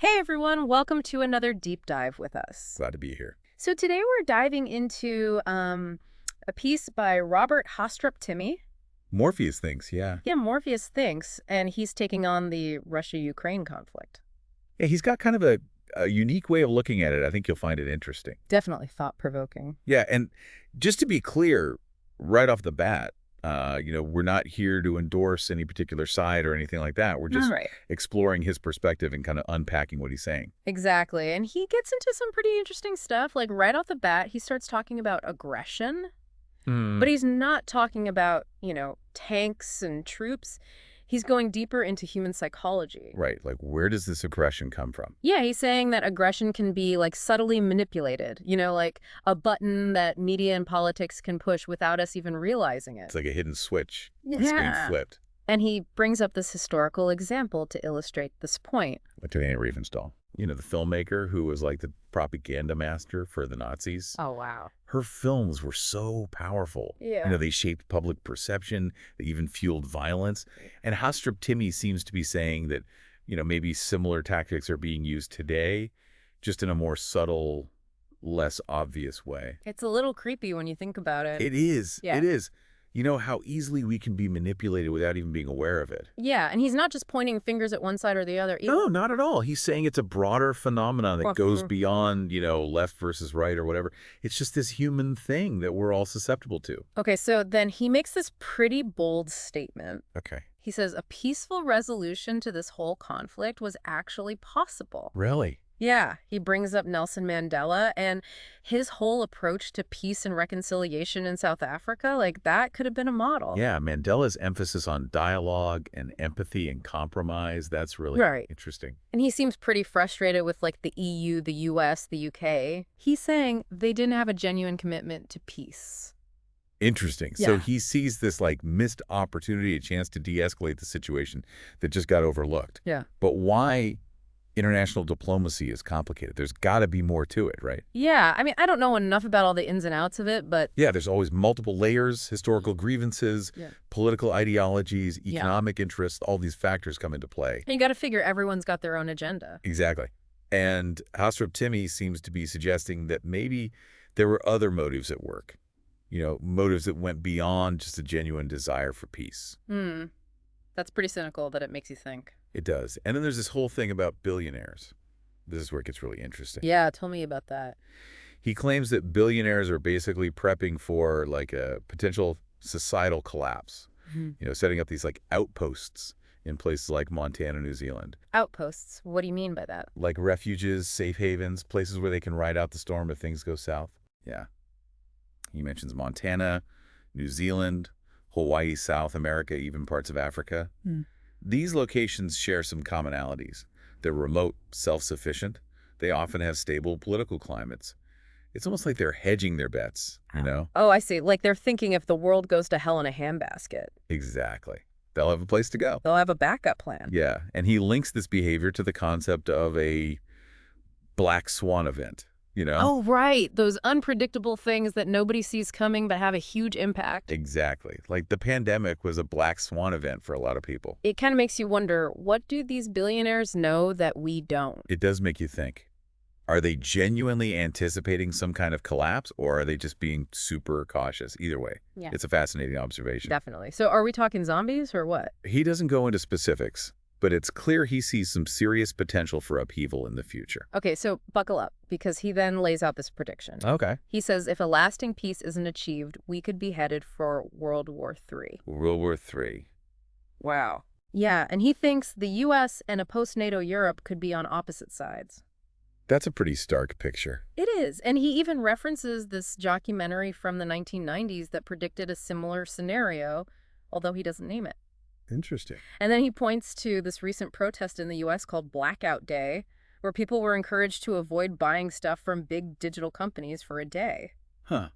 Hey everyone, welcome to another deep dive with us. Glad to be here. So today we're diving into a piece by Robert Haastrup-Timmi. Morpheus thinks, yeah. Yeah, Morpheus thinks, and he's taking on the Russia-Ukraine conflict. Yeah, he's got kind of a unique way of looking at it. I think you'll find it interesting. Definitely thought-provoking. Yeah, and just to be clear, right off the bat, we're not here to endorse any particular side or anything like that. We're just Right. exploring his perspective and kind of unpacking what he's saying. Exactly. And he gets into some pretty interesting stuff. Like right off the bat, he starts talking about aggression, but he's not talking about, tanks and troops. He's going deeper into human psychology. Right, like where does this aggression come from? Yeah, he's saying that aggression can be like subtly manipulated, like a button that media and politics can push without us even realizing it. It's like a hidden switch that's being flipped. And he brings up this historical example to illustrate this point. Like Anne Riefenstahl, the filmmaker who was like the propaganda master for the Nazis. Oh, wow. Her films were so powerful. Yeah. They shaped public perception. They even fueled violence. And Haastrup-Timmi seems to be saying that, maybe similar tactics are being used today, just in a more subtle, less obvious way. It's a little creepy when you think about it. It is. Yeah. It is. How easily we can be manipulated without even being aware of it. Yeah, and he's not just pointing fingers at one side or the other either. No, not at all. He's saying it's a broader phenomenon that goes beyond, left versus right or whatever. It's just this human thing that we're all susceptible to. Okay, so then he makes this pretty bold statement. Okay. He says a peaceful resolution to this whole conflict was actually possible. Really? Yeah, he brings up Nelson Mandela and his whole approach to peace and reconciliation in South Africa. Like, that could have been a model. Yeah, Mandela's emphasis on dialogue and empathy and compromise, that's really interesting. And he seems pretty frustrated with, like, the EU, the US, the UK. He's saying they didn't have a genuine commitment to peace. Interesting. Yeah. So he sees this, missed opportunity, a chance to de-escalate the situation that just got overlooked. Yeah. But why international diplomacy is complicated? There's got to be more to it, right? Yeah, I mean, I don't know enough about all the ins and outs of it, but... Yeah, there's always multiple layers, historical grievances, political ideologies, economic interests, all these factors come into play. You got to figure everyone's got their own agenda. Exactly. And Haastrup-Timmi seems to be suggesting that maybe there were other motives at work, motives that went beyond just a genuine desire for peace. That's pretty cynical that it makes you think. It does. And then there's this whole thing about billionaires. This is where it gets really interesting. Yeah, tell me about that. He claims that billionaires are basically prepping for a potential societal collapse, setting up these outposts in places like Montana, New Zealand. Outposts? What do you mean by that? Like refuges, safe havens, places where they can ride out the storm if things go south. Yeah. He mentions Montana, New Zealand, Hawaii, South America, even parts of Africa. These locations share some commonalities. They're remote, self-sufficient. They often have stable political climates. It's almost like they're hedging their bets, Oh, I see. Like they're thinking if the world goes to hell in a handbasket. Exactly. They'll have a place to go. They'll have a backup plan. Yeah, and he links this behavior to the concept of a black swan event. Oh, right. Those unpredictable things that nobody sees coming but have a huge impact. Exactly. Like the pandemic was a black swan event for a lot of people. It kind of makes you wonder, what do these billionaires know that we don't? It does make you think. Are they genuinely anticipating some kind of collapse, or are they just being super cautious? Either way, it's a fascinating observation. Definitely. So are we talking zombies or what? He doesn't go into specifics, but it's clear he sees some serious potential for upheaval in the future. Okay, so buckle up, because he then lays out this prediction. Okay. He says if a lasting peace isn't achieved, we could be headed for World War III. World War III. Wow. Yeah, and he thinks the U.S. and a post-NATO Europe could be on opposite sides. That's a pretty stark picture. It is, and he even references this documentary from the 1990s that predicted a similar scenario, although he doesn't name it. Interesting. And then he points to this recent protest in the U.S. called Blackout Day, where people were encouraged to avoid buying stuff from big digital companies for a day. Huh.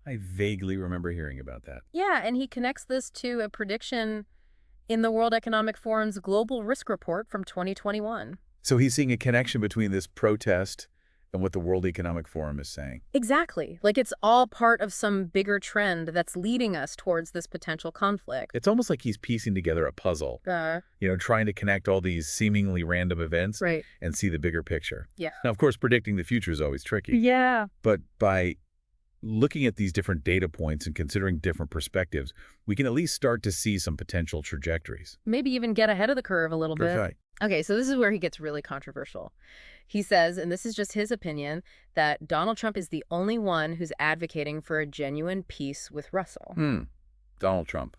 I vaguely remember hearing about that. Yeah, and he connects this to a prediction in the World Economic Forum's Global Risk Report from 2021. So he's seeing a connection between this protest and what the World Economic Forum is saying. Exactly. Like it's all part of some bigger trend that's leading us towards this potential conflict. It's almost like he's piecing together a puzzle, trying to connect all these seemingly random events Right. and see the bigger picture. Yeah. Now, of course, predicting the future is always tricky. Yeah. But by looking at these different data points and considering different perspectives, we can at least start to see some potential trajectories. Maybe even get ahead of the curve a little bit. Right. Okay, so this is where he gets really controversial. He says, and this is just his opinion, that Donald Trump is the only one who's advocating for a genuine peace with Russell. Donald Trump.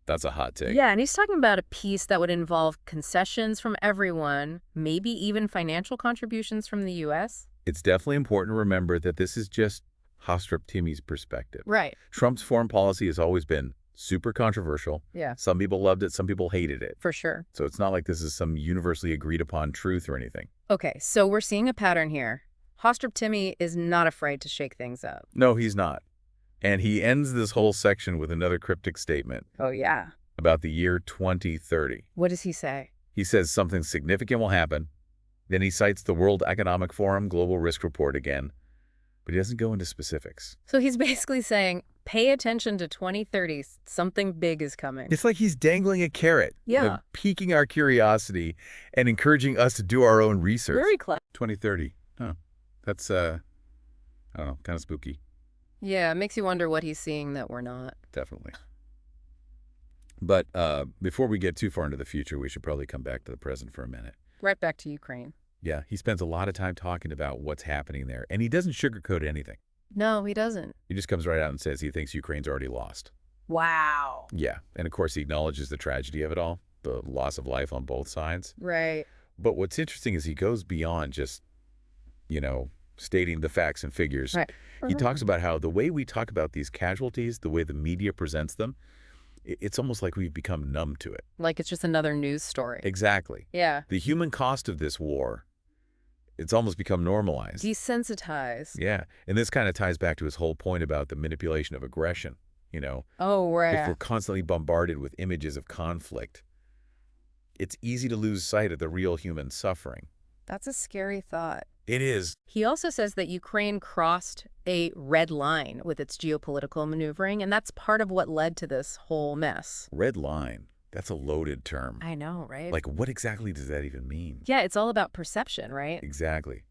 That's a hot take. Yeah, and he's talking about a peace that would involve concessions from everyone, maybe even financial contributions from the U.S. It's definitely important to remember that this is just Haastrup-Timmi's perspective. Right. Trump's foreign policy has always been super controversial. Yeah. Some people loved it, some people hated it. For sure. So it's not like this is some universally agreed upon truth or anything. Okay, so we're seeing a pattern here. Haastrup-Timmi is not afraid to shake things up. No, he's not. And he ends this whole section with another cryptic statement. Oh, yeah. About the year 2030. What does he say? He says something significant will happen. Then he cites the World Economic Forum Global Risk Report again. But he doesn't go into specifics. So he's basically saying, pay attention to 2030. Something big is coming. It's like he's dangling a carrot. Yeah. Piquing our curiosity and encouraging us to do our own research. Very clever. 2030. Huh. That's, I don't know, kind of spooky. Yeah, it makes you wonder what he's seeing that we're not. Definitely. But before we get too far into the future, we should probably come back to the present for a minute. Right back to Ukraine. Yeah, he spends a lot of time talking about what's happening there, and he doesn't sugarcoat anything. No, he doesn't. He just comes right out and says he thinks Ukraine's already lost. Wow. Yeah, and of course he acknowledges the tragedy of it all, the loss of life on both sides. Right. But what's interesting is he goes beyond just, stating the facts and figures. Right. He talks about how the way we talk about these casualties, the way the media presents them, it's almost like we've become numb to it. Like it's just another news story. Exactly. Yeah. The human cost of this war, it's almost become normalized. Desensitized. Yeah. And this kind of ties back to his whole point about the manipulation of aggression. Oh, right. If we're constantly bombarded with images of conflict, it's easy to lose sight of the real human suffering. That's a scary thought. It is. He also says that Ukraine crossed a red line with its geopolitical maneuvering, and that's part of what led to this whole mess. Red line. That's a loaded term. I know, right? Like, what exactly does that even mean? Yeah, it's all about perception, right? Exactly.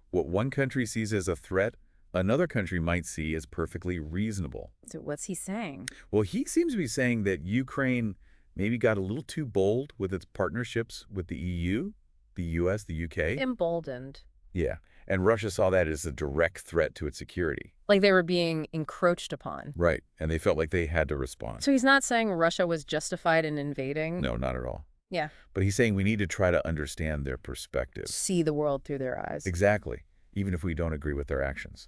What one country sees as a threat, another country might see as perfectly reasonable. So what's he saying? Well, he seems to be saying that Ukraine maybe got a little too bold with its partnerships with the EU, the US, the UK. Emboldened. Yeah, and Russia saw that as a direct threat to its security. Like they were being encroached upon. Right, and they felt like they had to respond. So he's not saying Russia was justified in invading? No, not at all. Yeah. But he's saying we need to try to understand their perspective. See the world through their eyes. Exactly, even if we don't agree with their actions.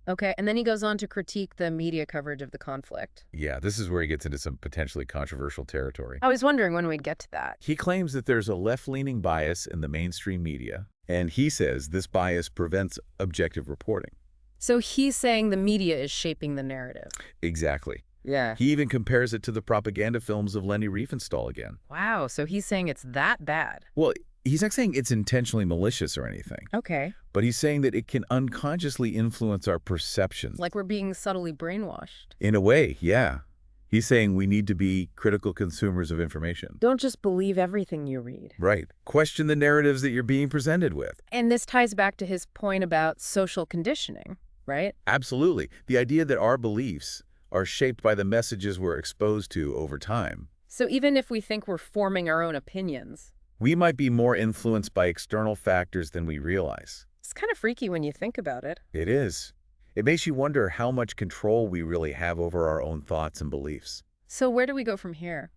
Okay, and then he goes on to critique the media coverage of the conflict. Yeah, this is where he gets into some potentially controversial territory. I was wondering when we'd get to that. He claims that there's a left-leaning bias in the mainstream media, and he says this bias prevents objective reporting. So he's saying the media is shaping the narrative. Exactly. Yeah. He even compares it to the propaganda films of Leni Riefenstahl again. Wow, so he's saying it's that bad. Well, he's not saying it's intentionally malicious or anything. Okay. But he's saying that it can unconsciously influence our perceptions. Like we're being subtly brainwashed. In a way, yeah. He's saying we need to be critical consumers of information. Don't just believe everything you read. Right. Question the narratives that you're being presented with. And this ties back to his point about social conditioning, right? Absolutely. The idea that our beliefs are shaped by the messages we're exposed to over time. So even if we think we're forming our own opinions, we might be more influenced by external factors than we realize. It's kind of freaky when you think about it. It is. It makes you wonder how much control we really have over our own thoughts and beliefs. So where do we go from here?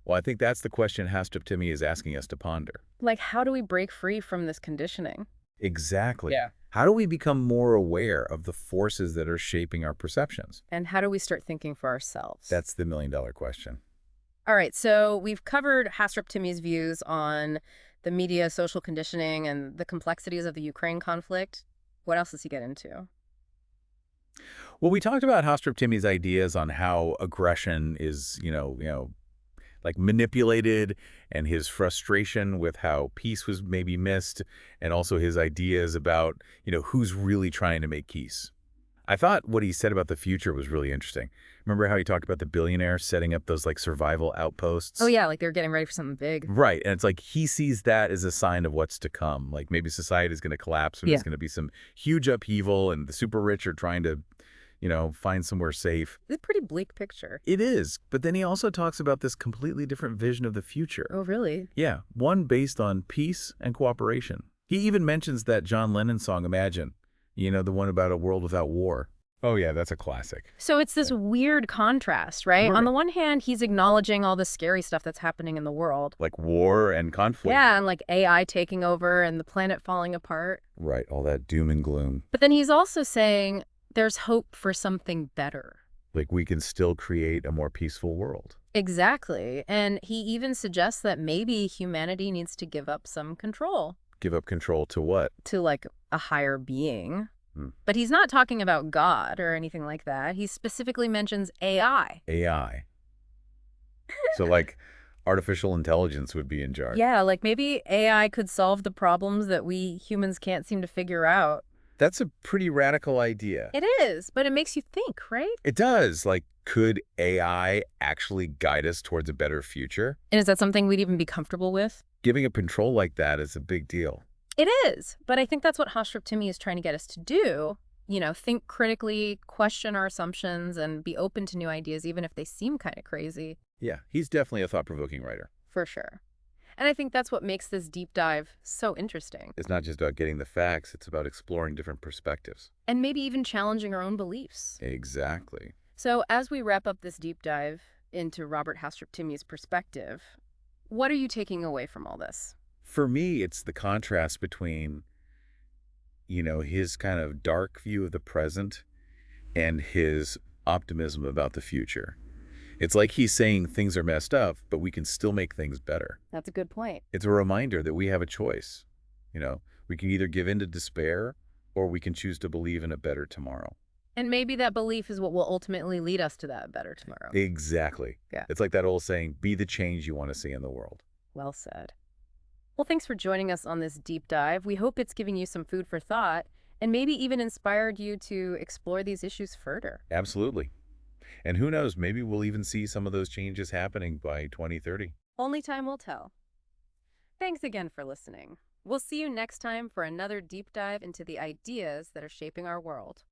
Well, I think that's the question Haastrup-Timmi is asking us to ponder. Like, how do we break free from this conditioning? Exactly. Yeah. How do we become more aware of the forces that are shaping our perceptions? And how do we start thinking for ourselves? That's the million-dollar question. All right, so we've covered Haastrup-Timmi's views on the media, social conditioning, and the complexities of the Ukraine conflict. What else does he get into? Well, we talked about Haastrup-Timmi's ideas on how aggression is, like manipulated, and his frustration with how peace was maybe missed, and also his ideas about, who's really trying to make peace. I thought what he said about the future was really interesting. Remember how he talked about the billionaires setting up those like survival Oh, outposts? yeah, like they're getting ready for something big. Right. And it's like he sees that as a sign of what's to come. Like maybe society is going to collapse or Yeah. there's going to be some huge upheaval and the super rich are trying to, find somewhere safe. It's a pretty bleak picture. It is. But then he also talks about this completely different vision of the future. Oh, really? Yeah. One based on peace and cooperation. He even mentions that John Lennon song, Imagine, the one about a world without war. Oh, yeah, that's a classic. So it's this weird contrast, right? Right. On the one hand, he's acknowledging all the scary stuff that's happening in the world. Like war and conflict. Yeah, and like AI taking over and the planet falling apart. Right, all that doom and gloom. But then he's also saying there's hope for something better. Like we can still create a more peaceful world. Exactly. And he even suggests that maybe humanity needs to give up some control. Give up control to what? To like a higher being. But he's not talking about God or anything like that. He specifically mentions AI. AI. So like artificial intelligence would be in charge. Yeah, like maybe AI could solve the problems that we humans can't seem to figure out. That's a pretty radical idea. It is, but it makes you think, right? It does. Like, could AI actually guide us towards a better future? And is that something we'd even be comfortable with? Giving up control like that is a big deal. It is, but I think that's what Haastrup-Timmi is trying to get us to do. Think critically, question our assumptions, and be open to new ideas, even if they seem kind of crazy. Yeah, he's definitely a thought-provoking writer. For sure. And I think that's what makes this deep dive so interesting. It's not just about getting the facts, it's about exploring different perspectives. And maybe even challenging our own beliefs. Exactly. So as we wrap up this deep dive into Robert Haastrup-Timmi's perspective, what are you taking away from all this? For me, it's the contrast between, his kind of dark view of the present and his optimism about the future. It's like he's saying things are messed up, but we can still make things better. That's a good point. It's a reminder that we have a choice. We can either give in to despair or we can choose to believe in a better tomorrow. And maybe that belief is what will ultimately lead us to that better tomorrow. Exactly. Yeah. It's like that old saying, be the change you want to see in the world. Well said. Well, thanks for joining us on this deep dive. We hope it's giving you some food for thought and maybe even inspired you to explore these issues further. Absolutely. And who knows, maybe we'll even see some of those changes happening by 2030. Only time will tell. Thanks again for listening. We'll see you next time for another deep dive into the ideas that are shaping our world.